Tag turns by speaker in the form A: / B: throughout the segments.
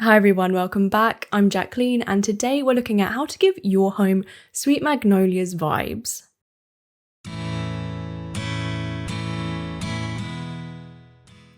A: Hi everyone, welcome back. I'm Jacqueline and today we're looking at how to give your home Sweet Magnolias vibes.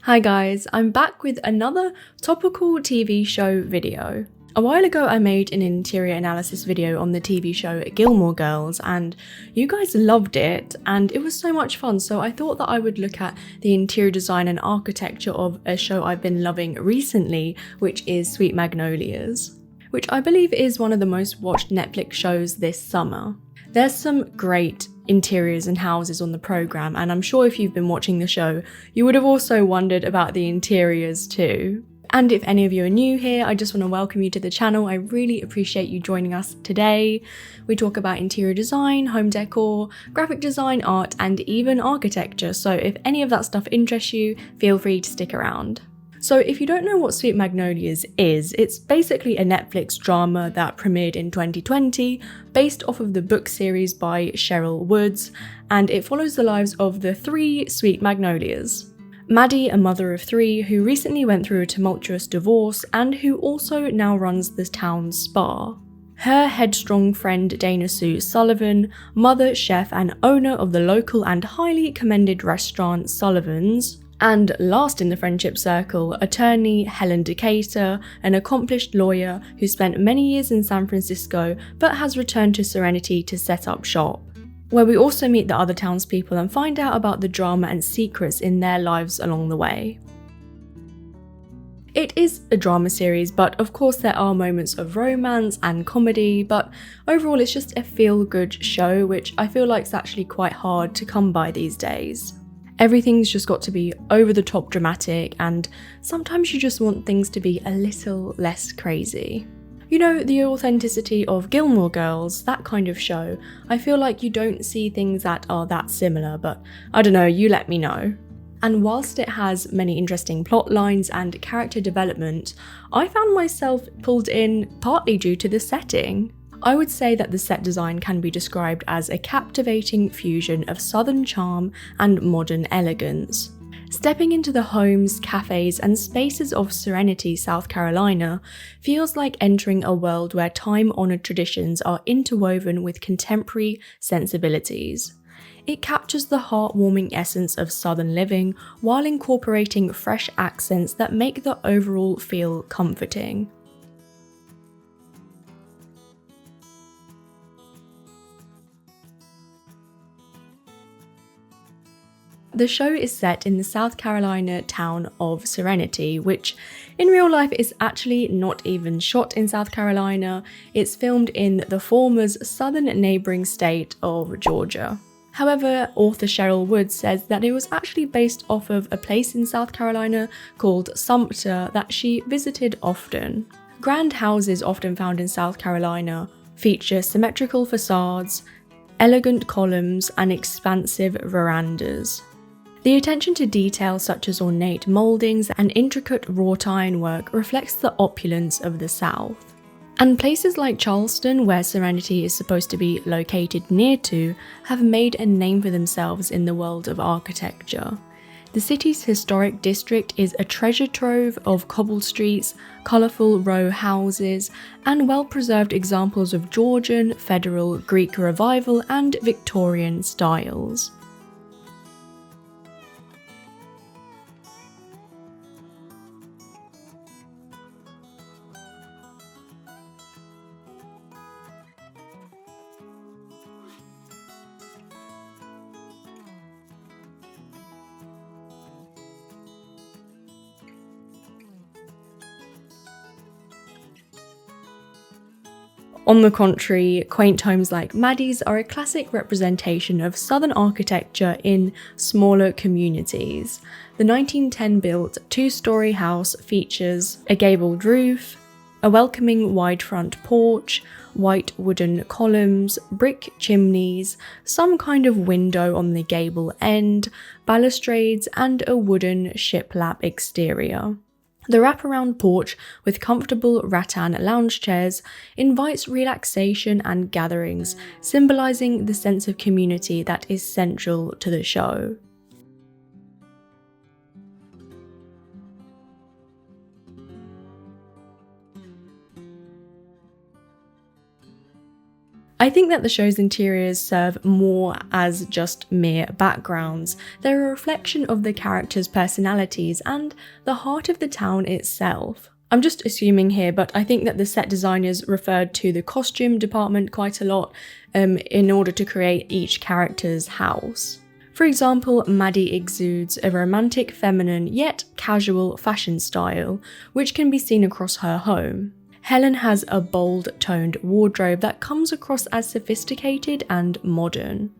A: Hi guys, I'm back with another topical TV show video. A while ago I made an interior analysis video on the TV show Gilmore Girls and you guys loved it and it was so much fun, so I thought that I would look at the interior design and architecture of a show I've been loving recently, which is Sweet Magnolias, which I believe is one of the most watched Netflix shows this summer. There's some great interiors and houses on the programme, and I'm sure if you've been watching the show, you would have also wondered about the interiors too. And if any of you are new here, I just want to welcome you to the channel. I really appreciate you joining us today. We talk about interior design, home decor, graphic design, art, and even architecture. So if any of that stuff interests you, feel free to stick around. So if you don't know what Sweet Magnolias is, it's basically a Netflix drama that premiered in 2020 based off of the book series by Sherryl Woods, and it follows the lives of the three Sweet Magnolias. Maddie, a mother of three who recently went through a tumultuous divorce and who also now runs the town's spa. Her headstrong friend Dana Sue Sullivan, mother, chef and owner of the local and highly commended restaurant Sullivan's. And last in the friendship circle, attorney Helen, an accomplished lawyer who spent many years in San Francisco but has returned to Serenity to set up shop, where we also meet the other townspeople and find out about the drama and secrets in their lives along the way. It is a drama series, but of course there are moments of romance and comedy, but overall it's just a feel-good show, which I feel like is actually quite hard to come by these days. Everything's just got to be over-the-top dramatic, and sometimes you just want things to be a little less crazy. You know, the authenticity of Gilmore Girls, that kind of show. I feel like you don't see things that are that similar, but I don't know, you let me know. And whilst it has many interesting plot lines and character development, I found myself pulled in partly due to the setting. I would say that the set design can be described as a captivating fusion of southern charm and modern elegance. Stepping into the homes, cafes and spaces of Serenity, South Carolina feels like entering a world where time-honoured traditions are interwoven with contemporary sensibilities. It captures the heartwarming essence of southern living while incorporating fresh accents that make the overall feel comforting. The show is set in the South Carolina town of Serenity, which in real life is actually not even shot in South Carolina. It's filmed in the former's southern neighbouring state of Georgia. However, author Sherryl Woods says that it was actually based off of a place in South Carolina called Sumter that she visited often. Grand houses often found in South Carolina feature symmetrical facades, elegant columns, and expansive verandas. The attention to detail such as ornate mouldings and intricate wrought ironwork reflects the opulence of the South. And places like Charleston, where Serenity is supposed to be located near to, have made a name for themselves in the world of architecture. The city's historic district is a treasure trove of cobbled streets, colourful row houses, and well-preserved examples of Georgian, Federal, Greek Revival and Victorian styles. On the contrary, quaint homes like Maddie's are a classic representation of southern architecture in smaller communities. The 1910-built two-storey house features a gabled roof, a welcoming wide front porch, white wooden columns, brick chimneys, some kind of window on the gable end, balustrades, and a wooden shiplap exterior. The wraparound porch with comfortable rattan lounge chairs invites relaxation and gatherings, symbolizing the sense of community that is central to the show. I think that the show's interiors serve more as just mere backgrounds. They're a reflection of the characters' personalities and the heart of the town itself. I'm just assuming here, but I think that the set designers referred to the costume department quite a lot in order to create each character's house. For example, Maddie exudes a romantic, feminine, yet casual fashion style, which can be seen across her home. Helen has a bold-toned wardrobe that comes across as sophisticated and modern.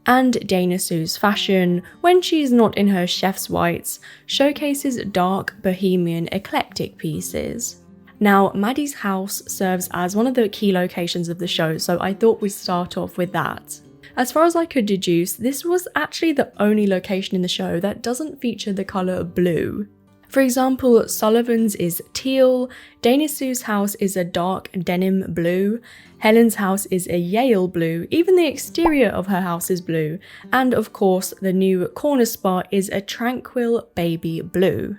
A: And Dana Sue's fashion, when she's not in her chef's whites, showcases dark, bohemian, eclectic pieces. Now, Maddie's house serves as one of the key locations of the show, so I thought we'd start off with that. As far as I could deduce, this was actually the only location in the show that doesn't feature the colour blue. For example, Sullivan's is teal, Dana Sue's house is a dark denim blue, Helen's house is a Yale blue, even the exterior of her house is blue, and of course the new corner spot is a tranquil baby blue.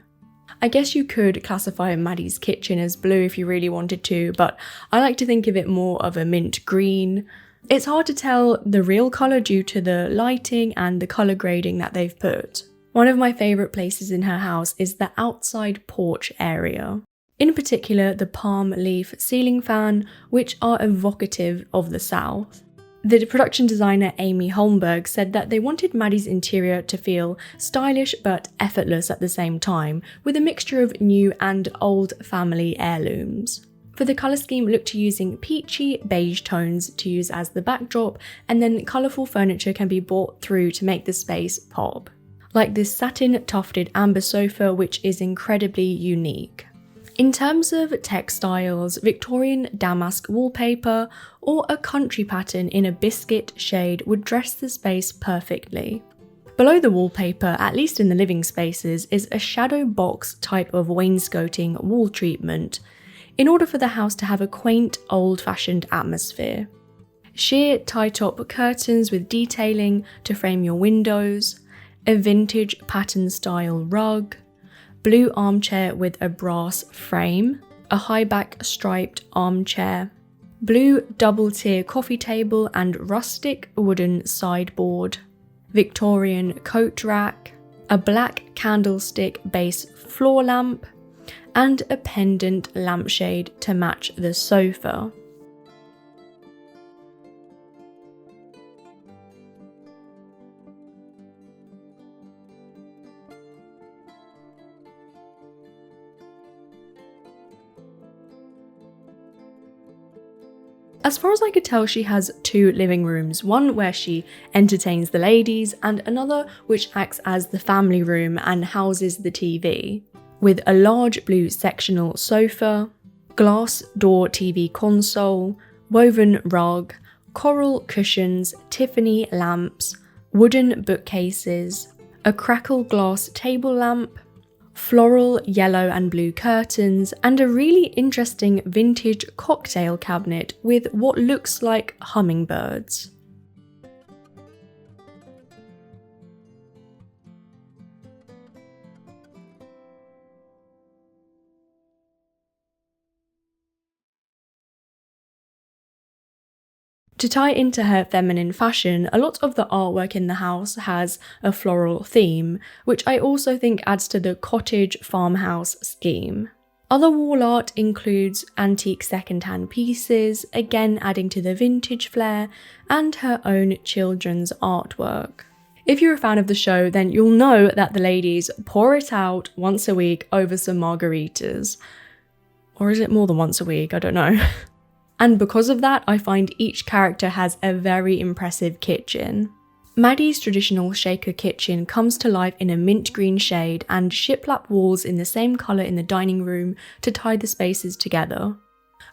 A: I guess you could classify Maddie's kitchen as blue if you really wanted to, but I like to think of it more of a mint green. It's hard to tell the real colour due to the lighting and the colour grading that they've put. One of my favourite places in her house is the outside porch area. In particular, the palm leaf ceiling fan, which are evocative of the South. The production designer Amy Holmberg said that they wanted Maddie's interior to feel stylish but effortless at the same time, with a mixture of new and old family heirlooms. For the colour scheme, look to using peachy beige tones to use as the backdrop, and then colourful furniture can be brought through to make the space pop. Like this satin tufted amber sofa, which is incredibly unique. In terms of textiles, Victorian damask wallpaper or a country pattern in a biscuit shade would dress the space perfectly. Below the wallpaper, at least in the living spaces, is a shadow box type of wainscoting wall treatment, in order for the house to have a quaint, old-fashioned atmosphere. Sheer tie-top curtains with detailing to frame your windows, a vintage pattern style rug, blue armchair with a brass frame, a high back striped armchair, blue double tier coffee table and rustic wooden sideboard, Victorian coat rack, a black candlestick base floor lamp, and a pendant lampshade to match the sofa. As far as I could tell, she has two living rooms, one where she entertains the ladies and another which acts as the family room and houses the TV, with a large blue sectional sofa, glass door TV console, woven rug, coral cushions, Tiffany lamps, wooden bookcases, a crackle glass table lamp, floral yellow and blue curtains, and a really interesting vintage cocktail cabinet with what looks like hummingbirds. To tie into her feminine fashion, a lot of the artwork in the house has a floral theme, which I also think adds to the cottage farmhouse scheme. Other wall art includes antique second-hand pieces, again adding to the vintage flair, and her own children's artwork. If you're a fan of the show, then you'll know that the ladies pour it out once a week over some margaritas. Or is it more than once a week? I don't know. And because of that, I find each character has a very impressive kitchen. Maddie's traditional shaker kitchen comes to life in a mint green shade and shiplap walls in the same colour in the dining room to tie the spaces together.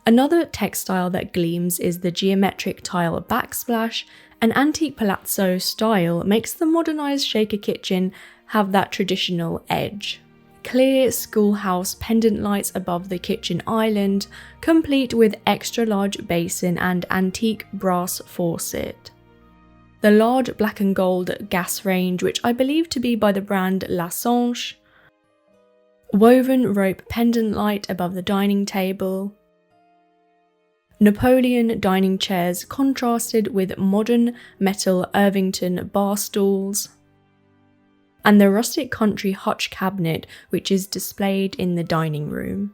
A: Another textile that gleams is the geometric tile backsplash. An antique palazzo style makes the modernised shaker kitchen have that traditional edge. Clear schoolhouse pendant lights above the kitchen island, complete with extra large basin and antique brass faucet. The large black and gold gas range, which I believe to be by the brand La Sanche. Woven rope pendant light above the dining table. Napoleon dining chairs contrasted with modern metal Irvington bar stools, and the rustic country hutch cabinet which is displayed in the dining room.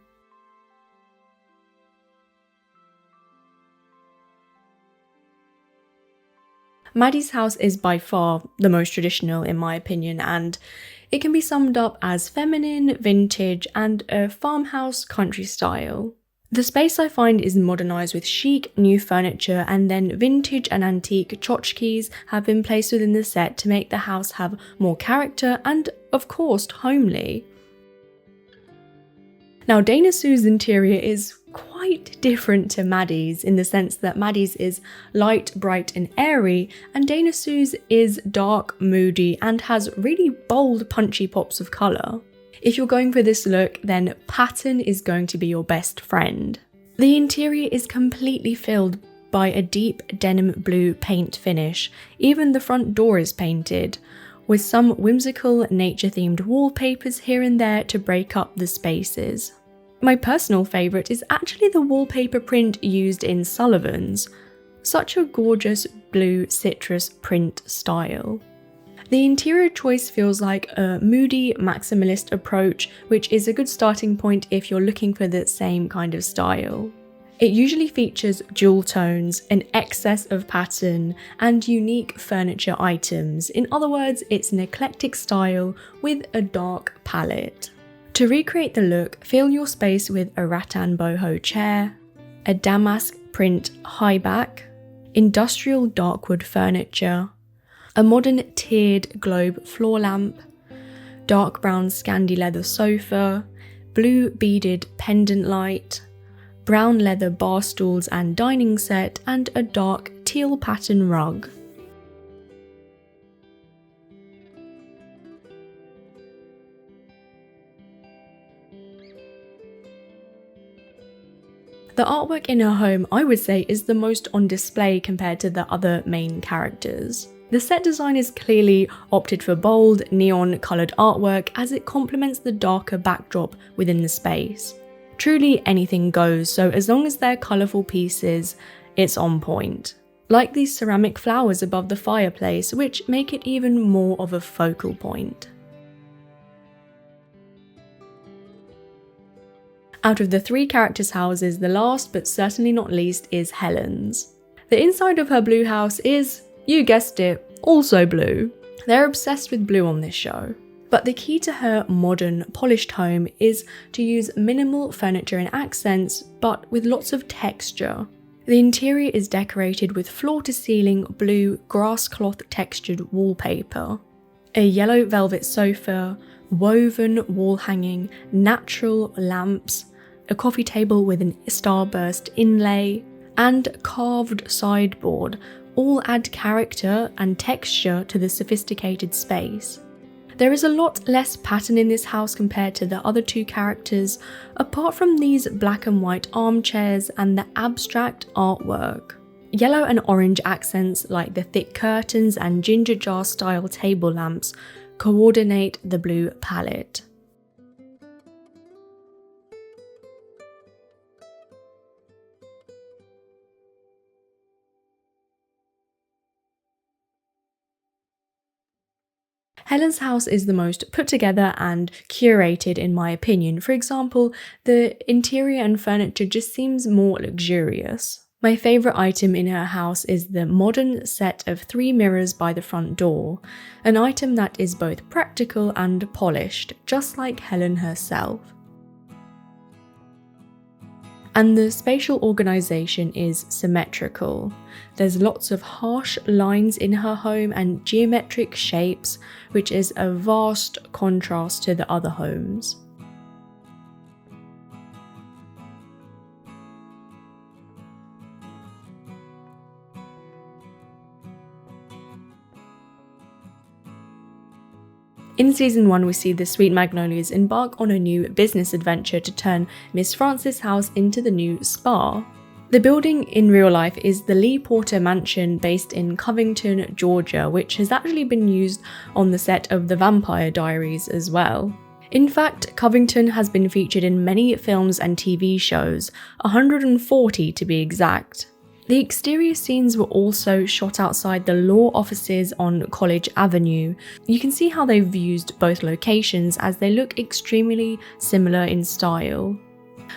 A: Maddie's house is by far the most traditional in my opinion, and it can be summed up as feminine, vintage, and a farmhouse country style. The space I find is modernised with chic new furniture, and then vintage and antique tchotchkes have been placed within the set to make the house have more character and, of course, homely. Now, Dana Sue's interior is quite different to Maddie's in the sense that Maddie's is light, bright and airy, and Dana Sue's is dark, moody and has really bold punchy pops of colour. If you're going for this look, then pattern is going to be your best friend. The interior is completely filled by a deep denim blue paint finish. Even the front door is painted, with some whimsical nature-themed wallpapers here and there to break up the spaces. My personal favourite is actually the wallpaper print used in Sullivan's. Such a gorgeous blue citrus print style. The interior choice feels like a moody maximalist approach, which is a good starting point if you're looking for the same kind of style. It usually features jewel tones, an excess of pattern, and unique furniture items. In other words, it's an eclectic style with a dark palette. To recreate the look, fill your space with a rattan boho chair, a damask print high back, industrial darkwood furniture, a modern tiered globe floor lamp, dark brown Scandi leather sofa, blue beaded pendant light, brown leather bar stools and dining set, and a dark teal pattern rug. The artwork in her home, I would say, is the most on display compared to the other main characters. The set design is clearly opted for bold, neon-coloured artwork as it complements the darker backdrop within the space. Truly anything goes, so as long as they're colourful pieces, it's on point. Like these ceramic flowers above the fireplace, which make it even more of a focal point. Out of the three characters' houses, the last but certainly not least is Helen's. The inside of her blue house is, you guessed it, also blue. They're obsessed with blue on this show. But the key to her modern, polished home is to use minimal furniture and accents, but with lots of texture. The interior is decorated with floor-to-ceiling blue grass cloth textured wallpaper, a yellow velvet sofa, woven wall hanging, natural lamps, a coffee table with an starburst inlay, and carved sideboard all add character and texture to the sophisticated space. There is a lot less pattern in this house compared to the other two characters, apart from these black and white armchairs and the abstract artwork. Yellow and orange accents like the thick curtains and ginger jar style table lamps coordinate the blue palette. Helen's house is the most put together and curated in my opinion. For example, the interior and furniture just seems more luxurious. My favourite item in her house is the modern set of 3 mirrors by the front door, an item that is both practical and polished, just like Helen herself. And the spatial organisation is symmetrical. There's lots of harsh lines in her home and geometric shapes, which is a vast contrast to the other homes. In season 1, we see the Sweet Magnolias embark on a new business adventure to turn Miss Frances' house into the new spa. The building in real life is the Lee Porter Mansion based in Covington, Georgia, which has actually been used on the set of The Vampire Diaries as well. In fact, Covington has been featured in many films and TV shows, 140 to be exact. The exterior scenes were also shot outside the law offices on College Avenue. You can see how they've used both locations as they look extremely similar in style.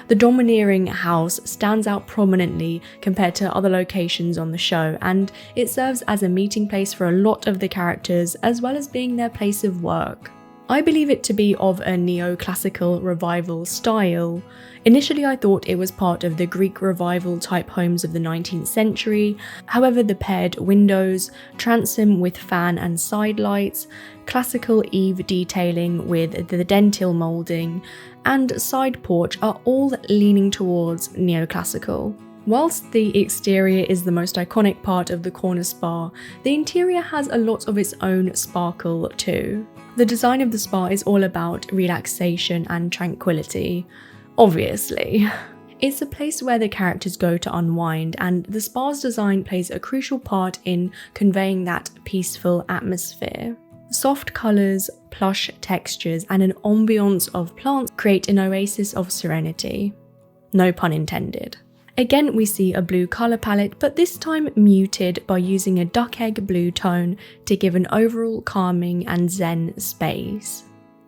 A: The domineering house stands out prominently compared to other locations on the show, and it serves as a meeting place for a lot of the characters as well as being their place of work. I believe it to be of a neoclassical revival style. Initially I thought it was part of the Greek revival type homes of the 19th century, however the paired windows, transom with fan and side lights, classical eave detailing with the dentil moulding, and side porch are all leaning towards neoclassical. Whilst the exterior is the most iconic part of the corner spa, the interior has a lot of its own sparkle too. The design of the spa is all about relaxation and tranquility, obviously. It's a place where the characters go to unwind, and the spa's design plays a crucial part in conveying that peaceful atmosphere. Soft colours, plush textures, and an ambiance of plants create an oasis of serenity. No pun intended. Again, we see a blue colour palette, but this time muted by using a duck egg blue tone to give an overall calming and zen space.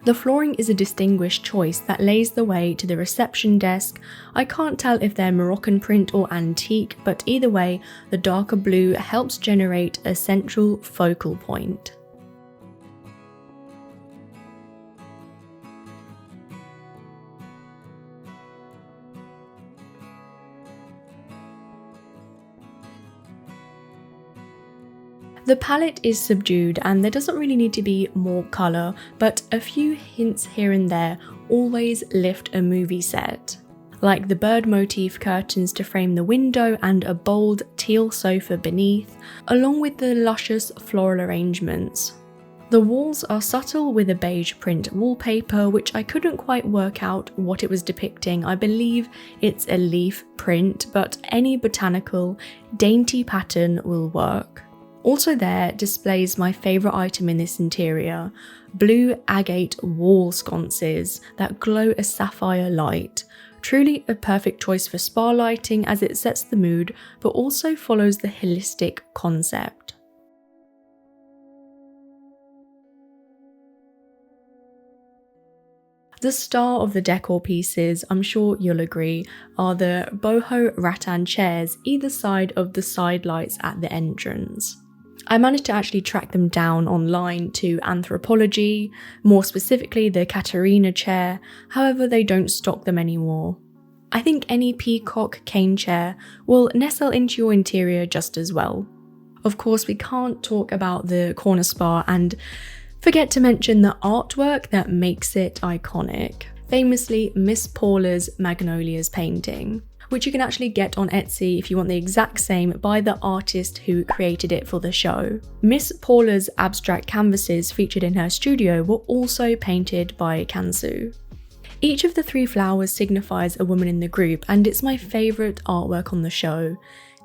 A: The flooring is a distinguished choice that lays the way to the reception desk. I can't tell if they're Moroccan print or antique, but either way, the darker blue helps generate a central focal point. The palette is subdued and there doesn't really need to be more colour, but a few hints here and there always lift a movie set. Like the bird motif curtains to frame the window and a bold teal sofa beneath, along with the luscious floral arrangements. The walls are subtle with a beige print wallpaper, which I couldn't quite work out what it was depicting. I believe it's a leaf print, but any botanical, dainty pattern will work. Also there displays my favourite item in this interior, blue agate wall sconces that glow a sapphire light. Truly a perfect choice for spa lighting as it sets the mood but also follows the holistic concept. The star of the decor pieces, I'm sure you'll agree, are the boho rattan chairs either side of the side lights at the entrance. I managed to actually track them down online to Anthropology, more specifically the Katerina chair, however they don't stock them anymore. I think any peacock cane chair will nestle into your interior just as well. Of course, we can't talk about the corner spa and forget to mention the artwork that makes it iconic. Famously, Miss Paula's Magnolias painting, which you can actually get on Etsy if you want the exact same by the artist who created it for the show. Miss Paula's abstract canvases featured in her studio were also painted by Kansu. Each of the three flowers signifies a woman in the group, and it's my favourite artwork on the show.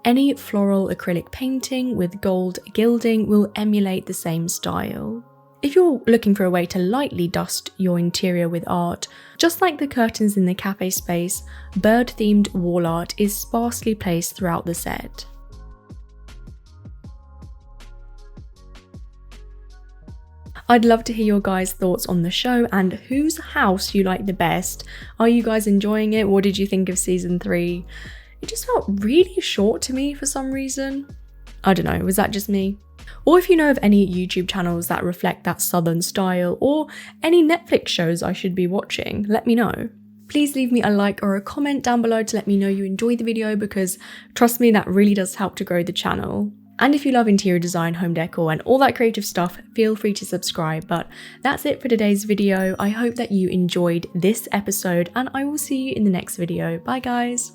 A: Any floral acrylic painting with gold gilding will emulate the same style. If you're looking for a way to lightly dust your interior with art, just like the curtains in the cafe space, bird-themed wall art is sparsely placed throughout the set. I'd love to hear your guys' thoughts on the show and whose house you like the best. Are you guys enjoying it? What did you think of season 3? It just felt really short to me for some reason. I don't know, was that just me? Or if you know of any YouTube channels that reflect that southern style, or any Netflix shows I should be watching, let me know. Please leave me a like or a comment down below to let me know you enjoyed the video, because trust me, that really does help to grow the channel. And if you love interior design, home decor and all that creative stuff, feel free to subscribe. But that's it for today's video. I hope that you enjoyed this episode and I will see you in the next video. Bye guys!